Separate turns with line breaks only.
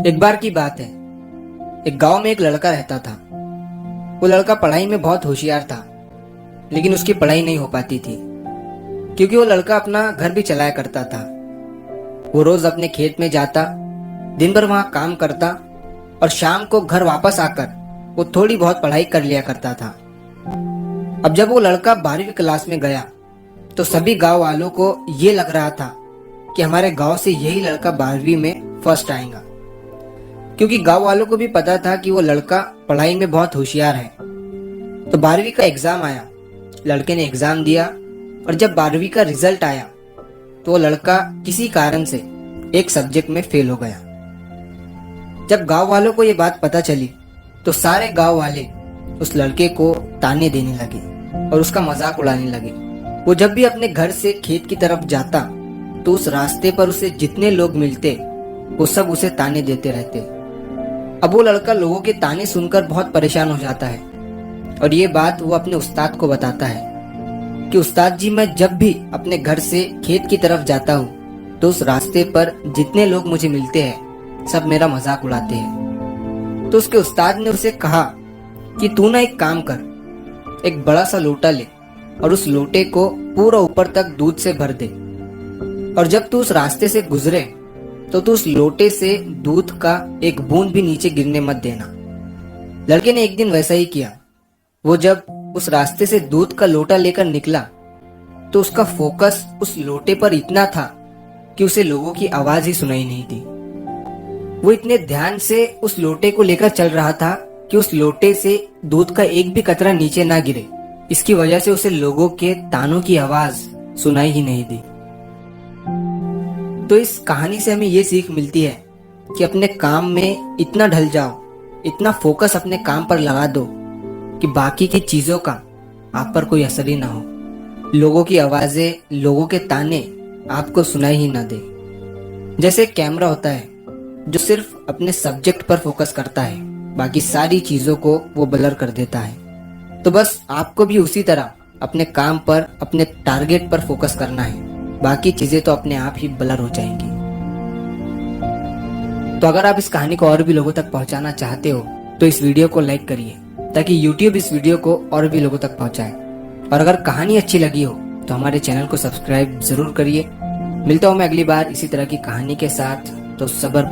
एक बार की बात है। एक गांव में एक लड़का रहता था। वो लड़का पढ़ाई में बहुत होशियार था, लेकिन उसकी पढ़ाई नहीं हो पाती थी क्योंकि वो लड़का अपना घर भी चलाया करता था। वो रोज अपने खेत में जाता, दिन भर वहां काम करता और शाम को घर वापस आकर वो थोड़ी बहुत पढ़ाई कर लिया करता था। अब जब वो लड़का 12वीं क्लास में गया तो सभी गांव वालों को ये लग रहा था कि हमारे गांव से यही लड़का 12वीं में फर्स्ट आएगा, क्योंकि गांव वालों को भी पता था कि वो लड़का पढ़ाई में बहुत होशियार है। तो 12वीं का एग्जाम आया, लड़के ने एग्जाम दिया और जब 12वीं का रिजल्ट आया तो वो लड़का किसी कारण से एक सब्जेक्ट में फेल हो गया। जब गांव वालों को ये बात पता चली तो सारे गांव वाले उस लड़के को ताने देने लगे और उसका मजाक उड़ाने लगे। वो जब भी अपने घर से खेत की तरफ जाता तो उस रास्ते पर उसे जितने लोग मिलते वो सब उसे ताने देते रहते। अब वो लड़का लोगों के ताने सुनकर बहुत परेशान हो जाता है और ये बात वो अपने उस्ताद को बताता है कि उस्ताद जी, मैं जब भी अपने घर से खेत की तरफ जाता हूँ तो उस रास्ते पर जितने लोग मुझे मिलते हैं सब मेरा मजाक उड़ाते हैं। तो उसके उस्ताद ने उसे कहा कि तू ना एक काम कर, एक बड़ा सा लोटा ले और उस लोटे को पूरा ऊपर तक दूध से भर दे और जब तू उस रास्ते से गुजरे तो तू उस लोटे से दूध का एक बूंद भी नीचे गिरने मत देना। लड़के ने एक दिन वैसा ही किया। वो जब उस रास्ते से दूध का लोटा लेकर निकला तो उसका फोकस उस लोटे पर इतना था कि उसे लोगों की आवाज ही सुनाई नहीं दी। वो इतने ध्यान से उस लोटे को लेकर चल रहा था कि उस लोटे से दूध का एक भी कतरा नीचे ना गिरे। इसकी वजह से उसे लोगों के तानों की आवाज सुनाई ही नहीं दी। तो इस कहानी से हमें ये सीख मिलती है कि अपने काम में इतना ढल जाओ, इतना फोकस अपने काम पर लगा दो कि बाकी की चीजों का आप पर कोई असर ही ना हो। लोगों की आवाजें, लोगों के ताने आपको सुनाई ही ना दे। जैसे एक कैमरा होता है जो सिर्फ अपने सब्जेक्ट पर फोकस करता है, बाकी सारी चीजों को वो ब्लर कर देता है। तो बस आपको भी उसी तरह अपने काम पर, अपने टारगेट पर फोकस करना है, बाकी चीजें तो अपने आप ही ब्लर हो जाएंगी। तो अगर आप इस कहानी को और भी लोगों तक पहुंचाना चाहते हो तो इस वीडियो को लाइक करिए ताकि YouTube इस वीडियो को और भी लोगों तक पहुंचाए। और अगर कहानी अच्छी लगी हो तो हमारे चैनल को सब्सक्राइब जरूर करिए। मिलता हूं मैं अगली बार इसी तरह की कहानी के साथ। तो सब्र